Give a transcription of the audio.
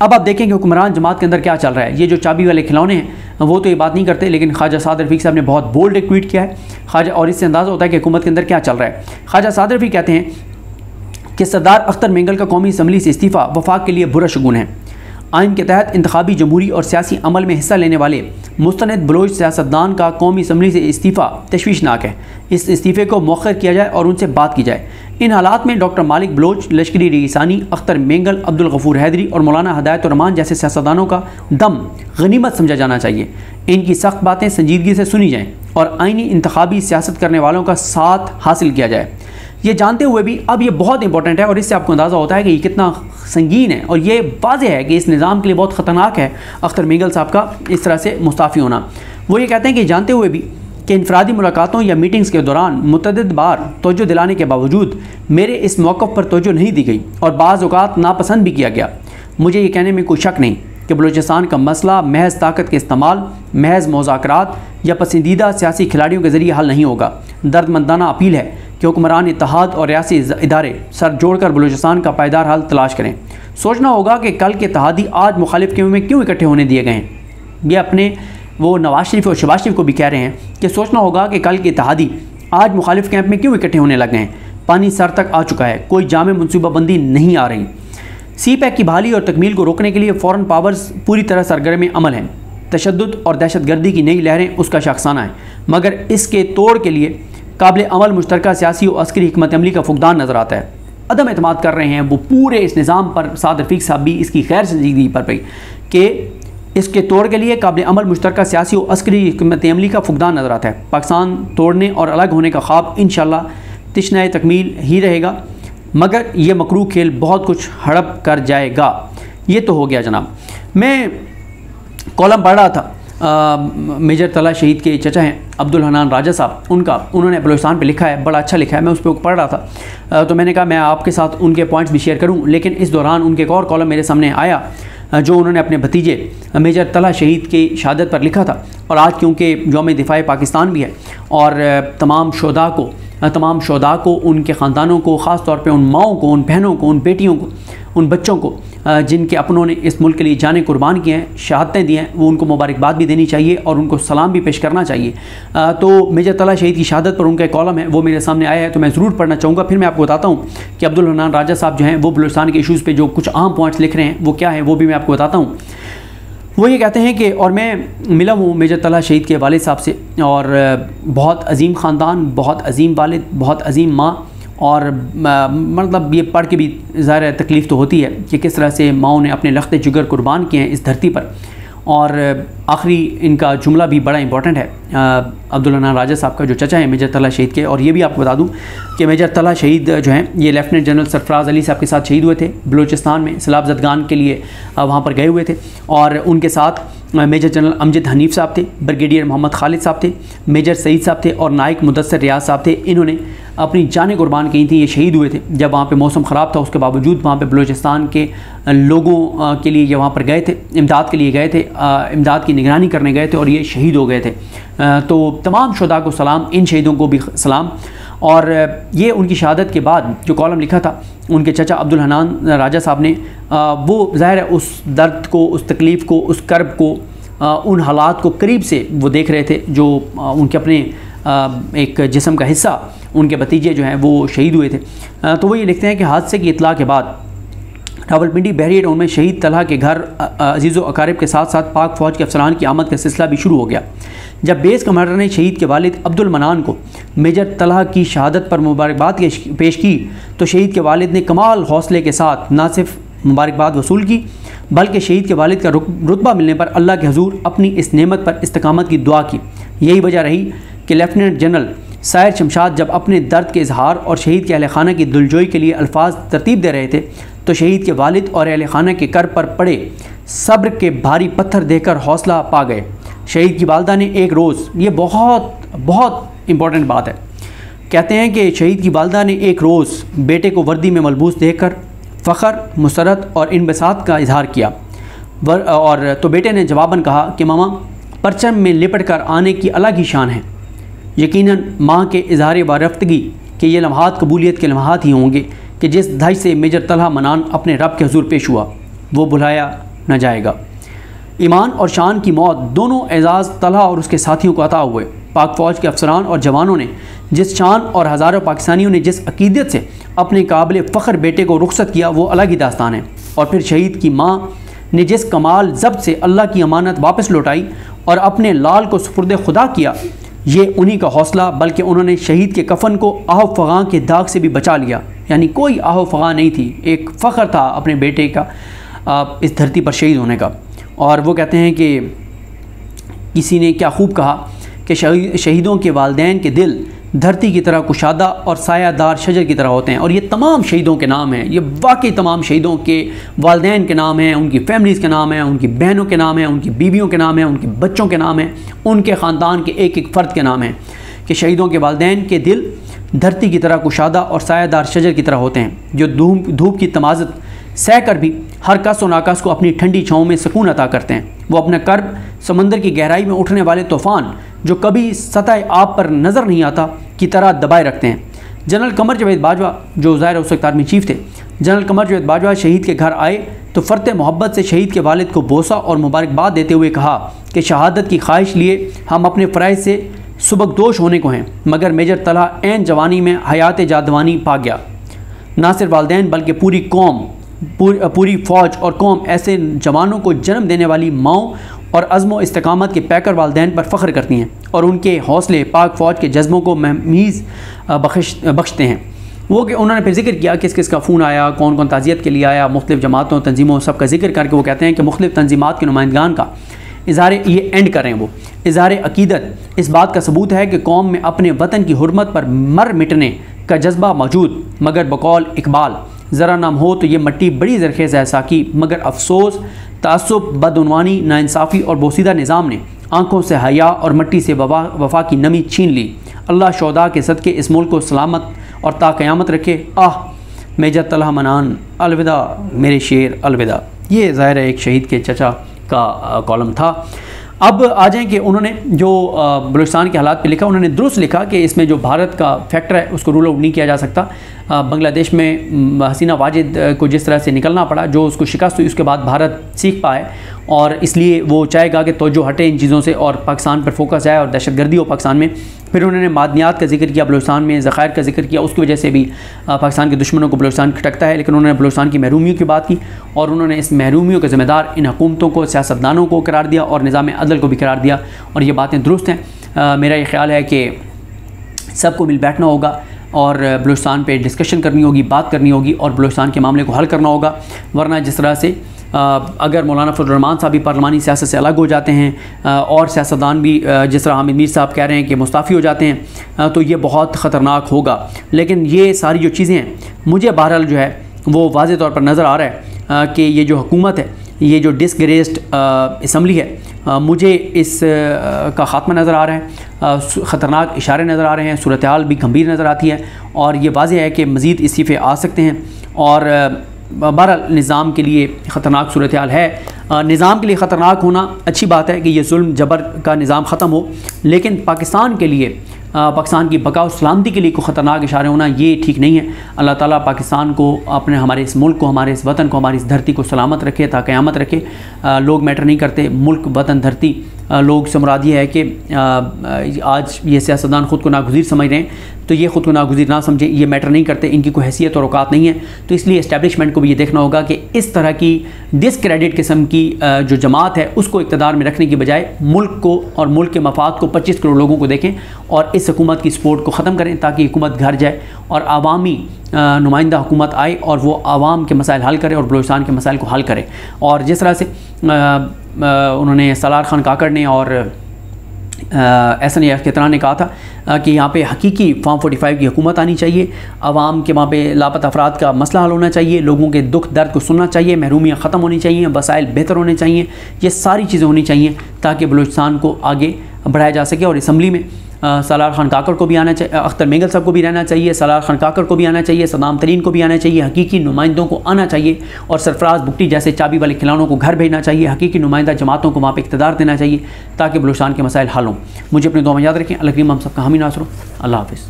अब आप देखें कि हुक्मरान जमात के अंदर क्या चल रहा है। ये जो चाबी वाले खिलौने हैं वो तो ये बात नहीं करते, लेकिन ख्वाजा साद रफ़ीक साहब ने बहुत बोल्ड एक ट्वीट किया है ख्वाजा, और इससे अंदाज़ा होता है कि हुकूमत के अंदर क्या चल रहा है। ख्वाजा साद रफ़ीक कहते हैं कि सरदार अख्तर मेंगल का कौमी असम्बली से इस्तीफ़ा वफाक के लिए बुरा शगुन है। आइन के तहत इंतखाबी, जमहूरी और सियासी अमल में हिस्सा लेने वाले मुस्तनद बलोच सियासतदान का कौमी असम्बली से इस्तीफ़ा तशवीशनाक है। इस इस्तीफ़े को मौखर किया जाए और उनसे बात की जाए। इन हालात में डॉक्टर मालिक बलोच, लश्करी रईसानी, अख्तर मेंगल, अब्दुल गफूर हैदरी और मौलाना हिदायतुर्रहमान जैसे सियासतदानों का दम गनीमत समझा जाना चाहिए। इनकी सख्त बातें संजीदगी से सुनी जाएँ और आइनी इंतखाबी सियासत करने वालों का साथ हासिल किया जाए। ये जानते हुए भी अब ये बहुत इंपॉर्टेंट है और इससे आपको अंदाज़ा होता है कि ये कितना संगीन है और ये वाज़ेह है कि इस निज़ाम के लिए बहुत ख़तरनाक है अख्तर मेंगल साहब का इस तरह से मुस्ताफ़ी होना। वो ये कहते हैं कि जानते हुए भी कि इनफरादी मुलाकातों या मीटिंग्स के दौरान मुतअद्दिद बार तवज्जो दिलाने के बावजूद मेरे इस मौक़िफ़ पर तवज्जो नहीं दी गई और बाज़ औक़ात नापसंद भी किया गया। मुझे ये कहने में कोई शक नहीं कि बलूचिस्तान का मसला महज ताकत के इस्तेमाल, महज मुज़ाकरात या पसंदीदा सियासी खिलाड़ियों के ज़रिए हल नहीं होगा। दर्दमंदाना अपील है कि हुक्मरान इत्तेहाद और रियासी इदारे सर जोड़कर बलूचिस्तान का पायदार हल तलाश करें। सोचना होगा कि कल के इत्तेहादी आज मुखालिफ कैंप में क्यों इकट्ठे होने दिए गए हैं। ये अपने वो नवाज शरीफ और शहबाज शरीफ को भी कह रहे हैं कि सोचना होगा कि कल के इत्तेहादी आज मुखालिफ कैंप में क्यों इकट्ठे होने लगे हैं। पानी सर तक आ चुका है, कोई जामे मनसूबाबंदी नहीं आ रही। सी पैक की बहाली और तकमील को रोकने के लिए फ़ौरन पावर्स पूरी तरह सरगर्म अमल हैं। तशद्दुद और दहशतगर्दी की नई लहरें उसका शाखसाना है, मगर इसके तोड़ के लिए काबिल अमल मुश्तरका सियासी और अस्करी हिकमत अमली का फुकदान नज़र आता है। अदम एतमाद कर रहे हैं वो पूरे इस निज़ाम पर। साद रफ़ीक साहब भी इसकी खैर संजीदगी पर पे कि इसके तोड़ के लिए काबिल अमल मुश्तरका सियासी और अस्करी हिकमत अमली का फुकदान नज़र आता है। पाकिस्तान तोड़ने और अलग होने का ख्वाब इंशाअल्लाह तिश्नाए तकमील ही रहेगा, मगर ये मकरूह खेल बहुत कुछ हड़प कर जाएगा। ये तो हो गया जनाब। मैं कॉलम पढ़ रहा था मेजर तला शहीद के चचा हैं अब्दुल हनान राजा साहब, उन्होंने बलूचिस्तान पे लिखा है, बड़ा अच्छा लिखा है। मैं उस पर पढ़ रहा था तो मैंने कहा मैं आपके साथ उनके पॉइंट्स भी शेयर करूं, लेकिन इस दौरान उनके एक और कॉलम मेरे सामने आया जो उन्होंने अपने भतीजे मेजर तला शहीद की शहादत पर लिखा था। और आज क्योंकि यौम दिफाए पाकिस्तान भी है और तमाम शोदा को उनके ख़ानदानों को, ख़ास तौर पे उन माओं को, उन बहनों को, उन बेटियों को, उन बच्चों को जिनके अपनों ने इस मुल्क के लिए जानें कुर्बान किए हैं, शहादतें दी हैं, वो उनको मुबारकबाद भी देनी चाहिए और उनको सलाम भी पेश करना चाहिए। तो मेजर तला शहीद की शहादत पर उनका एक कॉलम है, वो मेरे सामने आया है तो मैं ज़रूर पढ़ना चाहूँगा। फिर मैं आपको बताता हूँ कि अब्दुल हनान राजा साहब जो हैं वो बलूचिस्तान के इशूज़ पे जो कुछ अहम पॉइंट्स लिख रहे हैं वो क्या है, वो भी मैं आपको बताता हूँ। वो ये कहते हैं कि और मैं मिला हूँ मेजर तला शहीद के वालिद साहब से, और बहुत अजीम ख़ानदान, बहुत अजीम वालिद, बहुत अजीम माँ, और मतलब ये पढ़ के भी ज़ाहिर तकलीफ़ तो होती है कि किस तरह से माओं ने अपने लख्त जिगर कुर्बान किए हैं इस धरती पर। और आखिरी इनका जुमला भी बड़ा इंपॉर्टेंट है अब्दुल हनान राजा साहब का जो चचा है मेजर तला शहीद के। और ये भी आपको बता दूं कि मेजर तला शहीद जो हैं ये लेफ्टिनेंट जनरल सरफराज अली साहब के साथ शहीद हुए थे बलूचिस्तान में, सैलाब ज़दगान के लिए वहाँ पर गए हुए थे। और उनके साथ मेजर जनरल अमजद हनीफ साहब थे, ब्रिगेडियर मोहम्मद खालिद साहब थे, मेजर सईद साहब थे और नाइक मुदस्सर रियाज साहब थे। इन्होंने अपनी जानें कुर्बान की थी, ये शहीद हुए थे जब वहाँ पे मौसम ख़राब था। उसके बावजूद वहाँ पे बलूचिस्तान के लोगों के लिए ये वहाँ पर गए थे, इमदाद के लिए गए थे, इमदाद की निगरानी करने गए थे और ये शहीद हो गए थे। तो तमाम शुहदा को सलाम, इन शहीदों को भी सलाम। और ये उनकी शहादत के बाद जो कॉलम लिखा था उनके चचा अब्दुल हनान राजा साहब ने, वो ज़ाहिर है उस दर्द को, उस तकलीफ़ को, उस कर्ब को, उन हालात को करीब से वो देख रहे थे जो उनके अपने एक जिस्म का हिस्सा उनके भतीजे जो हैं वो शहीद हुए थे। तो वो ये लिखते हैं कि हादसे की इतला के बाद रावलपिंडी बहरिया टाउन में शहीद तलहा के घर अजीज़ो अकारिब के साथ साथ पाक फ़ौज के अफसरान की आमद का सिलसिला भी शुरू हो गया। जब बेस कमांडर ने शहीद के वालिद अब्दुल मनान को मेजर तलहा की शहादत पर मुबारकबाद पेश की तो शहीद के वालिद ने कमाल हौसले के साथ न सिर्फ मुबारकबाद वसूल की बल्कि शहीद के वालिद का रुतबा मिलने पर अल्लाह के हजूर अपनी इस नेमत पर इस्तकामत की दुआ की। यही वजह रही कि लेफ्टिनेंट जनरल सायर शमशाद जब अपने दर्द के इजहार और शहीद के अहल खाना की दिलजोई के लिए अल्फाज तरतीब दे रहे थे तो शहीद के वालिद और अहल खाना के कर पर पड़े सब्र के भारी पत्थर देकर हौसला पा गए। शहीद की वालदा ने एक रोज़, ये बहुत बहुत इम्पॉर्टेंट बात है, कहते हैं कि शहीद की वालदा ने एक रोज़ बेटे को वर्दी में मलबूस देखकर फ़ख्र, मुसरत और इनबसात का इजहार किया। और तो बेटे ने जवाबन कहा कि मामा, परचम में लिपट कर आने की अलग ही शान है। यकीनन माँ के इजहार वारफ्तगी कि ये लम्हात कबूलियत के लम्हात ही होंगे कि जिस दहाई से मेजर तलहा मनान अपने रब के हजूर पेश हुआ। वो बुलाया न जाएगा। ईमान और शान की मौत दोनों एजाज़ तलहा और उसके साथियों को अता हुए। पाक फ़ौज के अफसरान और जवानों ने जिस शान और हज़ारों पाकिस्तानियों ने जिस अकीदत से अपने काबिल फ़ख्र बेटे को रुखसत किया वो अलग ही दास्तान है। और फिर शहीद की माँ ने जिस कमाल ज़ब्त से अल्लाह की अमानत वापस लौटाई और अपने लाल को सुपुर्द खुदा किया, ये उन्हीं का हौसला, बल्कि उन्होंने शहीद के कफन को आह फ़गां के दाग से भी बचा लिया। यानी कोई आह फ़गां नहीं थी, एक फ़ख्र था अपने बेटे का इस धरती पर शहीद होने का। और वो कहते हैं कि किसी ने क्या खूब कहा कि शहीदों के वालिदैन के दिल धरती की तरह कुशादा और सायादार शजर की तरह होते हैं। और ये तमाम शहीदों के नाम हैं, ये वाकई तमाम शहीदों के वालिदैन के नाम हैं, उनकी फैमिलीज़ के नाम हैं, उनकी बहनों के नाम हैं, उनकी बीवियों के नाम हैं, उनके बच्चों के नाम हैं, उनके ख़ानदान के एक एक फ़र्द के नाम हैं कि शहीदों के वालिदैन के दिल धरती की तरह कुशादा और सायादार शजर की तरह होते हैं, जो धूप की तमाज़त सह कर भी हर कस और नाकस को अपनी ठंडी छाँव में सुकून अता करते हैं। वो अपना कर्ब समंदर की गहराई में उठने वाले तूफ़ान जो कभी सतह आप पर नज़र नहीं आता की तरह दबाए रखते हैं। जनरल कमर जावेद बाजवा, जो ज़ाहिर उस वक्त आर्मी चीफ थे, जनरल कमर जावेद बाजवा शहीद के घर आए तो फ़र्त मोहब्बत से शहीद के वालिद को बोसा और मुबारकबाद देते हुए कहा कि शहादत की ख्वाहिश लिए हम अपने फ़राइज़ से सुबकदोश होने को हैं, मगर मेजर तलहा ऐन जवानी में हयात जादवानी पा गया। ना सिर्फ वालिदैन बल्कि पूरी कौम, पूरी फ़ौज और कौम ऐसे जवानों को जन्म देने वाली माओं और अज़्म इस्तिकामत के पैकर वालिदैन पर फ़ख्र करती हैं और उनके हौसले पाक फ़ौज के जज्बों को महमीज़ बख्शते हैं। वो कि उन्होंने फिर जिक्र किया किस किस का फ़ोन आया, कौन कौन ताज़ियत के लिए आया, मुख्तलिफ़ जमातों तंजीमों सब का जिक्र करके वो कहते हैं कि मुख्तलिफ़ तंजीमात के नुमाइंदगान का इज़हार ये एंड करें, वो इज़हार अकीदत इस बात का सबूत है कि कौम में अपने वतन की हुर्मत पर मर मिटने का जज्बा मौजूद, मगर बकौल इकबाल ज़रा नाम हो तो ये मट्टी बड़ी ज़रखेज़ है साकी, मगर अफसोस तासुब, बदउनवानी, नाइंसाफ़ी और बोसीदा निज़ाम ने आँखों से हया और मट्टी से वफा की नमी छीन ली। अल्लाह शोदा के सदक़े इस मुल्क को सलामत और ताक़यामत रखे। आह मेजर तलहा मनान, अलविदा मेरे शेर, अलविदा। ये ज़ाहिर है एक शहीद के चचा का कॉलम था। अब आ जाएँ कि उन्होंने जो बलूचिस्तान के हालात पे लिखा, उन्होंने दुरुस्त लिखा कि इसमें जो भारत का फैक्टर है उसको रूल आउट नहीं किया जा सकता। बांग्लादेश में हसीना वाजिद को जिस तरह से निकलना पड़ा, जो उसको शिकस्त हुई, उसके बाद भारत सीख पाए और इसलिए वो चाहेगा कि तवज्जो हटे इन चीज़ों से और पाकिस्तान पर फोकस आए और दहशतगर्दी हो पाकिस्तान में। फिर उन्होंने मादनियात का जिक्र किया, बलूचिस्तान में ज़खायर का जिक्र किया, उसकी वजह से भी पाकिस्तान के दुश्मनों को बलूचिस्तान खटकता है। लेकिन उन्होंने बलूचिस्तान की महरूमियों की बात की और उन्होंने इस महरूमियों के ज़िम्मेदार इन हुकूमतों को, सियासतदानों को करार दिया और निज़ाम अदल को भी करार दिया। और ये बातें दुरुस्त हैं। मेरा ये ख्याल है कि सबको मिल बैठना होगा और बलूचिस्तान पे डिस्कशन करनी होगी, बात करनी होगी और बलूचिस्तान के मामले को हल करना होगा। वरना जिस तरह से अगर मौलाना फजल रहमान साहब भी पार्लिमानी सियासत से अलग हो जाते हैं और सियासतदान भी जिस तरह हामिद मीर साहब कह रहे हैं कि मुस्ताफ़ी हो जाते हैं, तो ये बहुत ख़तरनाक होगा। लेकिन ये सारी जो चीज़ें हैं, मुझे बहरहाल जो है वो वाज़े तौर पर नज़र आ रहा है कि ये जो हुकूमत है, ये जो डिसग्रेस्ड असम्बली है, मुझे इस का ख़ात्मा नज़र आ रहा है। ख़तरनाक इशारे नज़र आ रहे हैं, सूरत हाल भी गंभीर नज़र आती है और ये वाज़ेह है कि मज़ीद इस्तीफ़े आ सकते हैं। और बहरहाल निज़ाम के लिए ख़तरनाक सूरत हाल है। निज़ाम के लिए ख़तरनाक होना अच्छी बात है कि ये जुल्म जबर का निज़ाम ख़त्म हो, लेकिन पाकिस्तान के लिए, पाकिस्तान की बका और सलामती के लिए कोई ख़तरनाक इशारे होना ये ठीक नहीं है। अल्लाह ताला पाकिस्तान को, अपने हमारे इस मुल्क को, हमारे इस वतन को, हमारी इस धरती को सलामत रखे, ताक़यामत रखे। लोग मैटर नहीं करते, मुल्क, वतन, धरती। लोग से मुराद ये है कि आज ये सियासतदान ख़ुद को नागुज़ीर समझ रहे हैं, तो ये ख़ुद को नागुज़ीर ना समझे, ये मैटर नहीं करते, इनकी कोई हैसियत और औकात नहीं है। तो इसलिए इस्टेब्लिशमेंट को भी ये देखना होगा कि इस तरह की डिसक्रेडिट किस्म की जो जमात है उसको इक़्तिदार में रखने की बजाय मुल्क को और मुल्क के मफाद को 25 करोड़ लोगों को देखें और इस हुकूमत की सपोर्ट को ख़त्म करें, ताकि हुकूमत घर जाए और आवामी नुमाइंदा हुकूमत आए और वो आवाम के मसाइल हल करे और बलूचिस्तान के मसाइल को हल करे। और जिस तरह से उन्होंने सलार खान काकड़ ने और एहसन यार ने कहा था कि यहाँ पे हकीकी फॉर्म 45 की हुकूमत आनी चाहिए, आवाम के वहाँ पे लापता अफराद का मसला हल होना चाहिए, लोगों के दुख दर्द को सुनना चाहिए, महरूमियाँ ख़त्म होनी चाहिए, वसाइल बेहतर होने चाहिए, ये सारी चीज़ें होनी चाहिए ताकि बलूचिस्तान को आगे बढ़ाया जा सके। और असम्बली में सलार खान काकड़ को भी आना चाहिए, अख्तर मेंगल साहब को भी रहना चाहिए, सलार खान काकड़ को भी आना चाहिए, सदाम तरीन को भी आना चाहिए, हकीकी नुमाइंदों को आना चाहिए और सरफराज भुट्टी जैसे चाबी वाले खिलौनों को घर भेजना चाहिए, हकीकी नुमाइंदा जमातों को वहाँ पर इक़्तिदार देना चाहिए ताकि बलूचिस्तान के मसाइल हल हों। मुझे अपने दुआ में याद रखें। अल्लाह करीम हम सबका हामी नासर हो। अल्लाह हाफ़िज़।